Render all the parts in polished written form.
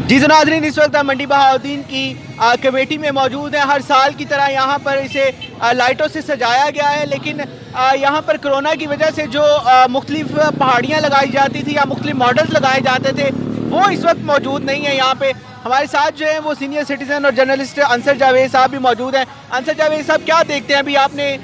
جی ناظرین، اس وقت ہم منڈی بہاؤالدین کی کمیٹی میں موجود ہیں۔ ہر سال کی طرح یہاں پر اسے لائٹوں سے سجایا گیا ہے، لیکن یہاں پر کرونا کی وجہ سے جو مختلف پہاڑیاں لگائی جاتی تھی یا مختلف ماڈلز لگائے جاتے تھے وہ اس وقت موجود نہیں ہیں یہاں پہ۔ ہمارے ساتھ جو ہیں وہ سینئر سٹیزن اور جرنلسٹ انصر جاوید صاحب بھی موجود ہیں۔ انصر جاوید صاحب، کیا دیکھتے ہیں؟ ابھی آپ نے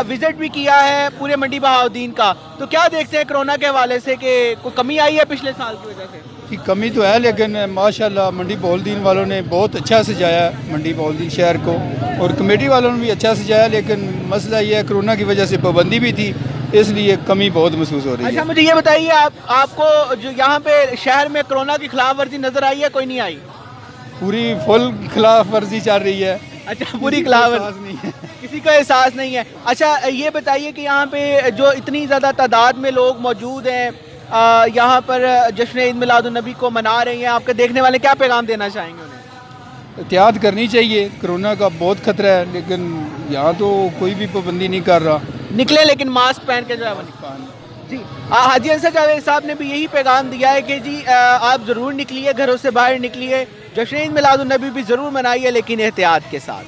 وزٹ بھی کیا ہے پورے منڈی بہاؤالدین کا، تو کیا دیکھتے ہیں کرونا کے حوالے سے کہ کوئی کمی آئی ہے پچھلے سال کی وجہ سے؟ کی کمی تو ہے، لیکن ماشاءاللہ منڈی بہاؤالدین والوں نے بہت اچھا سجایا ہے منڈی بہاؤالدین شہر کو، اور کمیٹی والوں نے بھی اچھا سجایا، لیکن مسئلہ یہ ہے کرونا کی وجہ سے پابندی بھی تھی، اس لیے کمی بہت محسوس ہو رہی ہے۔ اچھا، مجھے یہ بتائیے، آپ کو جو یہاں پہ شہر میں کرونا کی خلاف ورزی نظر آئی ہے؟ کوئی نہیں آئی؟ پوری فل خلاف ورزی چل رہی ہے۔ اچھا، پوری خلاف ورزی نہیں ہے، کسی کو احساس نہیں ہے۔ اچھا، یہ بتائیے کہ یہاں پہ جو اتنی زیادہ تعداد میں لوگ موجود ہیں یہاں پر جشن عید میلاد النبی کو منا رہے ہیں، آپ کے دیکھنے والے کیا پیغام دینا چاہیں گے انہیں؟ احتیاط کرنی چاہیے، کرونا کا بہت خطرہ ہے، لیکن یہاں تو کوئی بھی پابندی نہیں کر رہا۔ نکلے لیکن ماسک پہن کے جو ہے وہ نکلیں۔ جی، حاجی انصر جاوید صاحب نے بھی یہی پیغام دیا ہے کہ جی آپ ضرور نکلیے، گھروں سے باہر نکلیے، جشن عید میلاد النبی بھی ضرور منائیے لیکن احتیاط کے ساتھ۔